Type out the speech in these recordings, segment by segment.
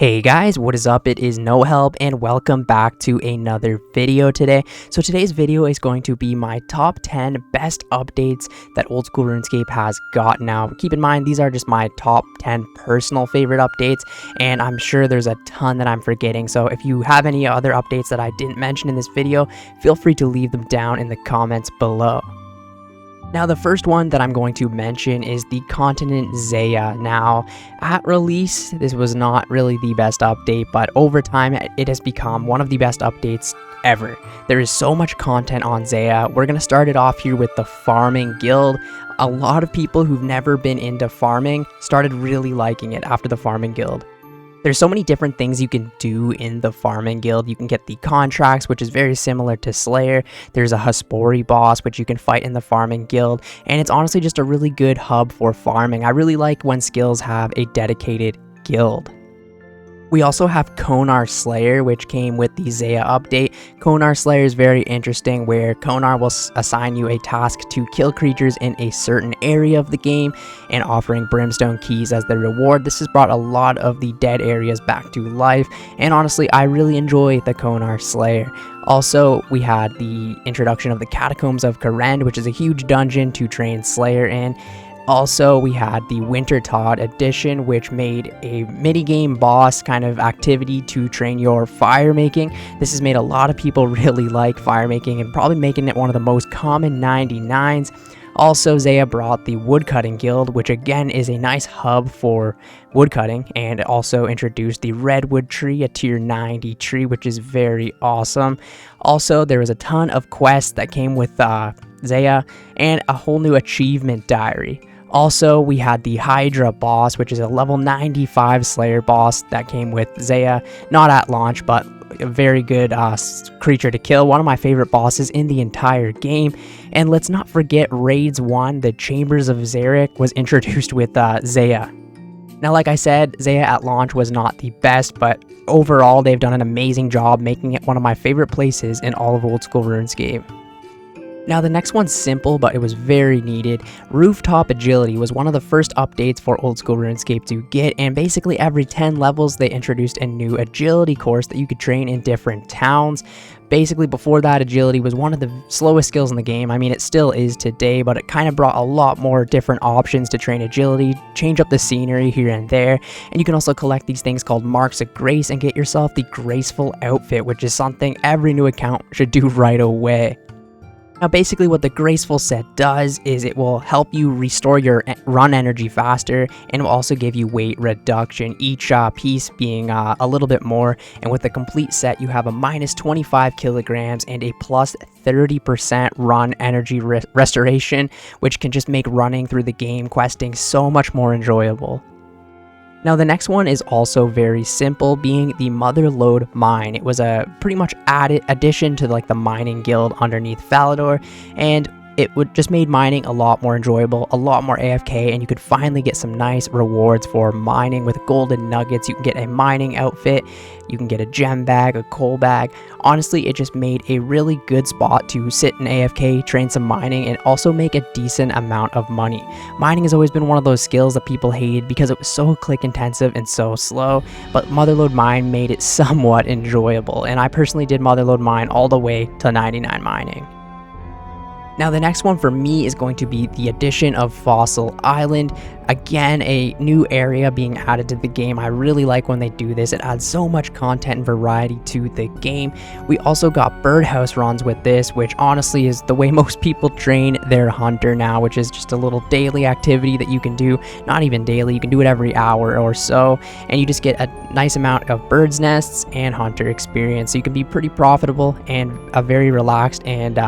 Hey guys, what is up? It is No Help and welcome back to another video today. So today's video is going to be my top 10 best updates that old school RuneScape has got now. Keep in mind, these are just my top 10 personal favorite updates, and I'm sure there's a ton that I'm forgetting. So if you have any other updates that I didn't mention in this video, feel free to leave them down in the comments below. Now, the first one that I'm going to mention is the Continent Zaya. Now, at release, this was not really the best update, but over time, it has become one of the best updates ever. There is so much content on Zaya. We're going to start it off here with the Farming Guild. A lot of people who've never been into farming started really liking it after the Farming Guild. There's so many different things you can do in the Farming Guild. You can get the contracts, which is very similar to Slayer. There's a Haspori boss, which you can fight in the Farming Guild. And it's honestly just a really good hub for farming. I really like when skills have a dedicated guild. We also have Konar Slayer, which came with the Zaya update. Konar Slayer is very interesting, where Konar will assign you a task to kill creatures in a certain area of the game, and offering brimstone keys as the reward. This has brought a lot of the dead areas back to life, and honestly, I really enjoy the Konar Slayer. Also, we had the introduction of the Catacombs of Karen, which is a huge dungeon to train Slayer in. Also, we had the Winter Todd edition, which made a minigame boss kind of activity to train your fire making. This has made a lot of people really like fire making and probably making it one of the most common 99s. Also, Zaya brought the Woodcutting Guild, which again is a nice hub for woodcutting, and also introduced the Redwood tree, a tier 90 tree, which is very awesome. Also, there was a ton of quests that came with Zaya and a whole new achievement diary. Also, we had the Hydra boss, which is a level 95 Slayer boss that came with Zaya, not at launch, but a very good creature to kill. One of my favorite bosses in the entire game. And let's not forget Raids 1, the Chambers of Zarek, was introduced with Zaya. Now, like I said, Zaya at launch was not the best, but overall, they've done an amazing job making it one of my favorite places in all of old school RuneScape. Now, the next one's simple, but it was very needed. Rooftop Agility was one of the first updates for old school RuneScape to get, and basically every 10 levels they introduced a new agility course that you could train in different towns. Basically, before that, agility was one of the slowest skills in the game. I mean, it still is today, but it kind of brought a lot more different options to train agility, change up the scenery here and there, and you can also collect these things called Marks of Grace and get yourself the Graceful outfit, which is something every new account should do right away. Now, basically what the Graceful set does is it will help you restore your run energy faster, and will also give you weight reduction, each piece being a little bit more. And with the complete set, you have a minus 25 kilograms and a plus 30% run energy restoration, which can just make running through the game questing so much more enjoyable. Now, the next one is also very simple, being the Motherlode Mine. It was a pretty much addition to like the mining guild underneath Falador, and it would just made mining a lot more enjoyable, a lot more AFK, and you could finally get some nice rewards for mining with golden nuggets. You can get a mining outfit, you can get a gem bag, a coal bag. Honestly, it just made a really good spot to sit in AFK, train some mining, and also make a decent amount of money. Mining has always been one of those skills that people hated because it was so click intensive and so slow, but Motherlode Mine made it somewhat enjoyable, and I personally did Motherlode Mine all the way to 99 mining. Now, the next one for me is going to be the addition of Fossil Island. Again, a new area being added to the game. I really like when they do this. It adds so much content and variety to the game. We also got birdhouse runs with this, which honestly is the way most people train their hunter now, which is just a little daily activity that you can do. Not even daily, you can do it every hour or so, and you just get a nice amount of bird's nests and hunter experience. So you can be pretty profitable and a very relaxed and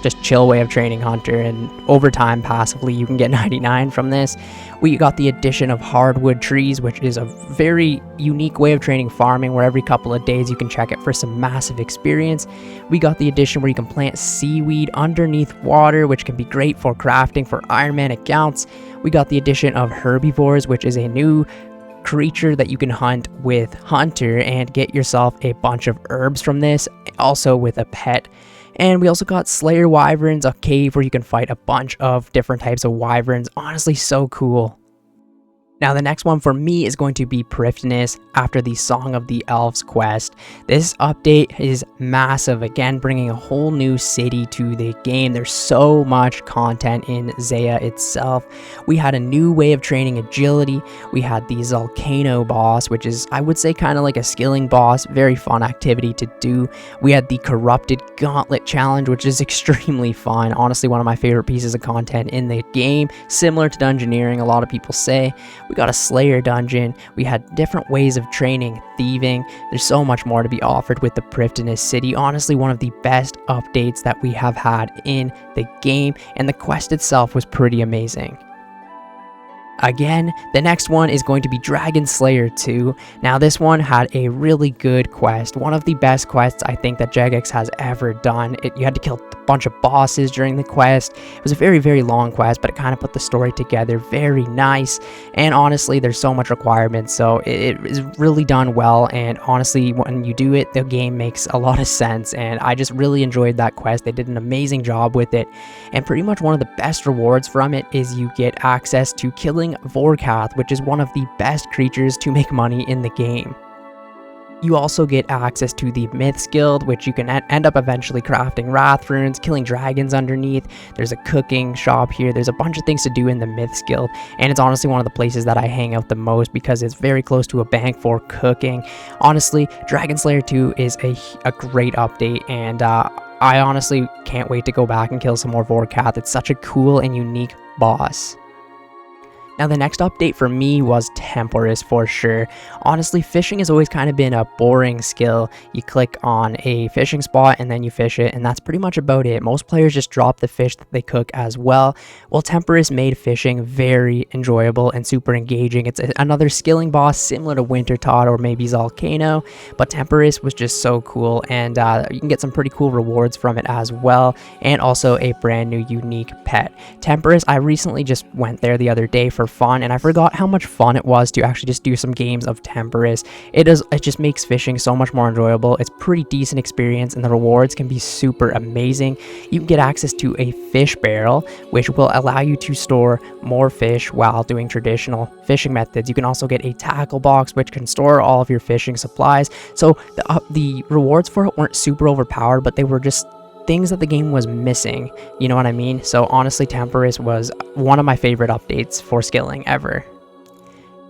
just chill way of training hunter, and over time passively you can get 99 from this. We got the addition of hardwood trees, which is a very unique way of training farming, where every couple of days you can check it for some massive experience. We got the addition where you can plant seaweed underneath water, which can be great for crafting for Ironman accounts. We got the addition of herbivores, which is a new creature that you can hunt with hunter and get yourself a bunch of herbs from this, also with a pet. And we also got Slayer Wyverns, a cave where you can fight a bunch of different types of wyverns. Honestly, so cool. Now, the next one for me is going to be Prifddinas after the Song of the Elves quest. This update is massive, again, bringing a whole new city to the game. There's so much content in Zaya itself. We had a new way of training agility. We had the Volcano boss, which is, I would say, kind of like a skilling boss. Very fun activity to do. We had the Corrupted Gauntlet challenge, which is extremely fun. Honestly, one of my favorite pieces of content in the game. Similar to Dungeoneering, a lot of people say. We got a Slayer dungeon, we had different ways of training, thieving. There's so much more to be offered with the Prifddinas city. Honestly, one of the best updates that we have had in the game, and the quest itself was pretty amazing. Again, the next one is going to be Dragon Slayer 2. Now, this one had a really good quest. One of the best quests I think that Jagex has ever done. You had to kill a bunch of bosses during the quest. It was a very, very long quest, but it kind of put the story together very nice. And honestly, there's so much requirements, so it is really done well. And honestly, when you do it, the game makes a lot of sense. And I just really enjoyed that quest. They did an amazing job with it. And pretty much one of the best rewards from it is you get access to killing Vorkath, which is one of the best creatures to make money in the game. You also get access to the Myths Guild, which you can end up eventually crafting Wrath runes, killing dragons underneath. There's a cooking shop here. There's a bunch of things to do in the Myths Guild, and it's honestly one of the places that I hang out the most because it's very close to a bank for cooking. Honestly, Dragon Slayer 2 is a great update, and I honestly can't wait to go back and kill some more Vorkath. It's such a cool and unique boss. Now, the next update for me was Temperance for sure. Honestly, fishing has always kind of been a boring skill. You click on a fishing spot and then you fish it, and that's pretty much about it. Most players just drop the fish that they cook as well. Well, Temperance made fishing very enjoyable and super engaging. It's another skilling boss similar to Wintertot or maybe Volcano, but Temperance was just so cool, and you can get some pretty cool rewards from it as well, and also a brand new unique pet. Temperance, I recently just went there the other day for fun, and I forgot how much fun it was to actually just do some games of Temperance. It just makes fishing so much more enjoyable. It's pretty decent experience, and the rewards can be super amazing. You can get access to a fish barrel, which will allow you to store more fish while doing traditional fishing methods. You can also get a tackle box, which can store all of your fishing supplies. So the rewards for it weren't super overpowered, but they were just things that the game was missing, you know what I mean? So honestly, Temperance was one of my favorite updates for skilling ever.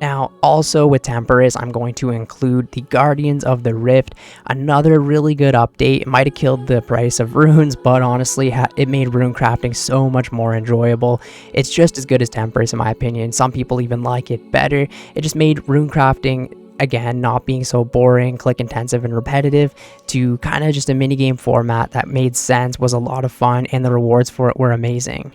Now, also with Temperance, I'm going to include the Guardians of the Rift, another really good update. It might have killed the price of runes, but honestly, it made rune crafting so much more enjoyable. It's just as good as Temperance in my opinion. Some people even like it better. It just made rune crafting, again, not being so boring, click intensive and repetitive, to kind of just a minigame format that made sense, was a lot of fun, and the rewards for it were amazing.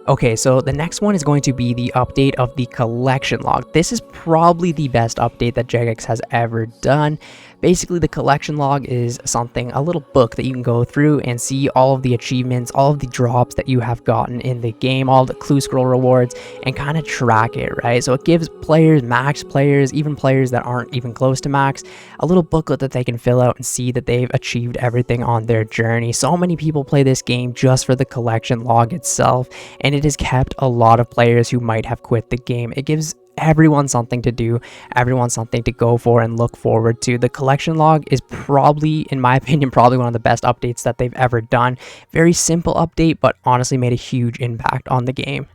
Okay, so the next one is going to be the update of the collection log. This is probably the best update that Jagex has ever done. Basically, the collection log is a little book that you can go through and see all of the achievements, all of the drops that you have gotten in the game, all the clue scroll rewards, and kind of track it, right? So it gives players, max players, even players that aren't even close to max, a little booklet that they can fill out and see that they've achieved everything on their journey. So many people play this game just for the collection log itself, and it has kept a lot of players who might have quit the game. It gives everyone something to do, everyone something to go for and look forward to. The collection log is probably, in my opinion, probably one of the best updates that they've ever done. Very simple update, but honestly made a huge impact on the game.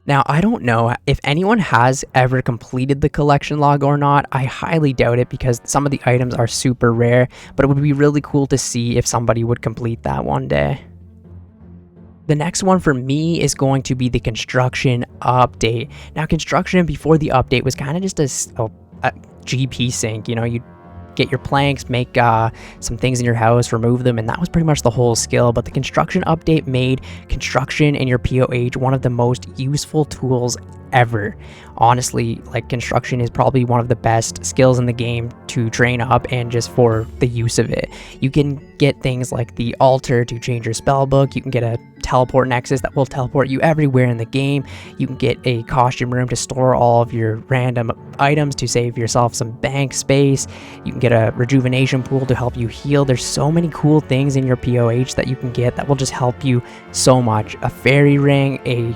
Now, I don't know if anyone has ever completed the collection log or not. I highly doubt it because some of the items are super rare, but it would be really cool to see if somebody would complete that one day. The next one for me is going to be the construction update. Now, construction before the update was kind of just a GP sync. You know, you get your planks, make some things in your house, remove them, and that was pretty much the whole skill. But the construction update made construction in your POH one of the most useful tools ever. Honestly, like, construction is probably one of the best skills in the game to train up, and just for the use of it. You can get things like the altar to change your spell book. You can get a teleport nexus that will teleport you everywhere in the game. You can get a costume room to store all of your random items to save yourself some bank space. You can get a rejuvenation pool to help you heal. There's so many cool things in your POH that you can get that will just help you so much. A fairy ring, a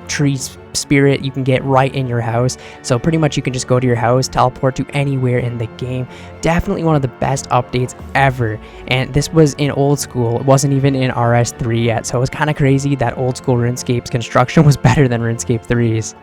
tree spirit you can get right in your house. So pretty much you can just go to your house, teleport to anywhere in the game. Definitely one of the best updates ever. And this was in old school. It wasn't even in RS3 yet. So it was kind of crazy that old school RuneScape's construction was better than RuneScape 3's.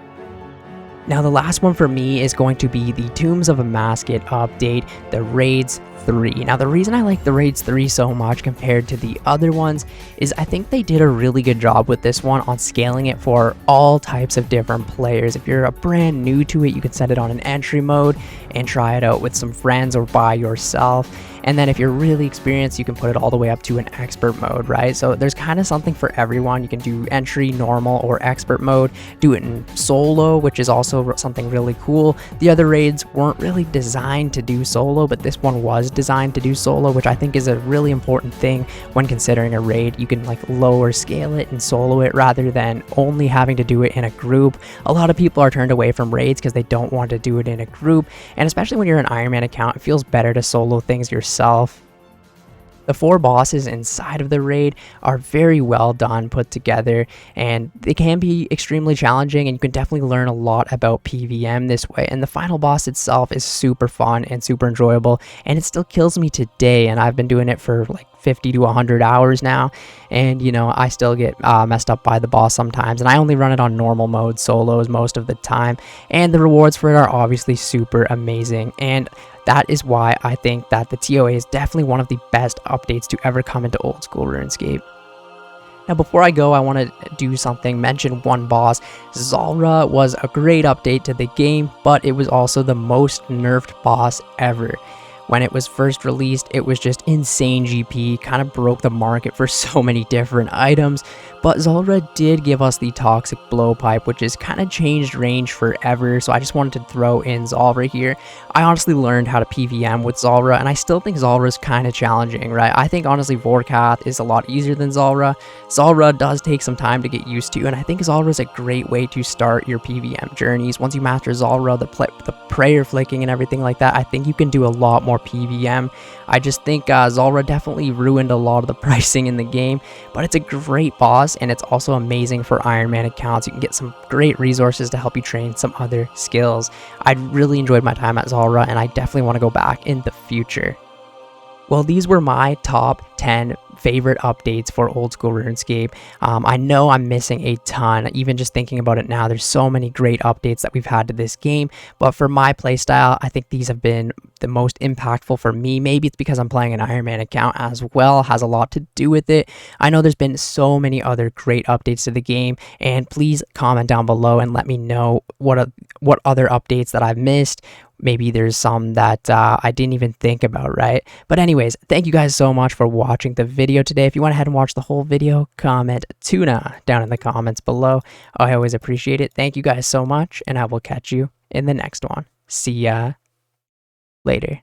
Now the last one for me is going to be the Tombs of Amascut update, the Raids 3. Now the reason I like the Raids 3 so much compared to the other ones is I think they did a really good job with this one on scaling it for all types of different players. If you're a brand new to it, you can set it on an entry mode and try it out with some friends or by yourself. And then if you're really experienced, you can put it all the way up to an expert mode, right? So there's kind of something for everyone. You can do entry, normal, or expert mode. Do it in solo, which is also something really cool. The other raids weren't really designed to do solo, but this one was designed to do solo, which I think is a really important thing when considering a raid. You can like lower scale it and solo it rather than only having to do it in a group. A lot of people are turned away from raids because they don't want to do it in a group, and especially when you're an Ironman account, it feels better to solo things yourself. The 4 bosses inside of the raid are very well done, put together, and they can be extremely challenging, and you can definitely learn a lot about PvM this way. And the final boss itself is super fun and super enjoyable, and it still kills me today, and I've been doing it for like 50 to 100 hours now, and you know, I still get messed up by the boss sometimes, and I only run it on normal mode solos most of the time, and the rewards for it are obviously super amazing. And that is why I think that the TOA is definitely one of the best updates to ever come into old school RuneScape. Now before I go, I want to mention one boss. Zaya was a great update to the game, but it was also the most nerfed boss ever. When it was first released, it was just insane GP, kind of broke the market for so many different items, but Zaya did give us the Toxic Blowpipe, which has kind of changed range forever, so I just wanted to throw in Zaya here. I honestly learned how to PvM with Zaya, and I still think Zaya is kind of challenging, right? I think honestly Vorkath is a lot easier than Zaya. Zaya does take some time to get used to, and I think Zaya is a great way to start your PvM journeys. Once you master Zaya, the prayer flicking and everything like that, I think you can do a lot more PvM. I just think Zaya definitely ruined a lot of the pricing in the game, but it's a great boss, and it's also amazing for Ironman accounts. You can get some great resources to help you train some other skills. I really enjoyed my time at Zaya, and I definitely want to go back in the future. Well, these were my top 10 favorite updates for old school RuneScape. I know I'm missing a ton, even just thinking about it now. There's so many great updates that we've had to this game, but for my playstyle, I think these have been the most impactful for me. Maybe it's because I'm playing an Ironman account as well, has a lot to do with it. I know there's been so many other great updates to the game, and please comment down below and let me know what other updates that I've missed. Maybe there's some that I didn't even think about, right? But anyways, thank you guys so much for watching the video today. If you went ahead and watched the whole video, comment tuna down in the comments below. I always appreciate it. Thank you guys so much, and I will catch you in the next one. See ya later.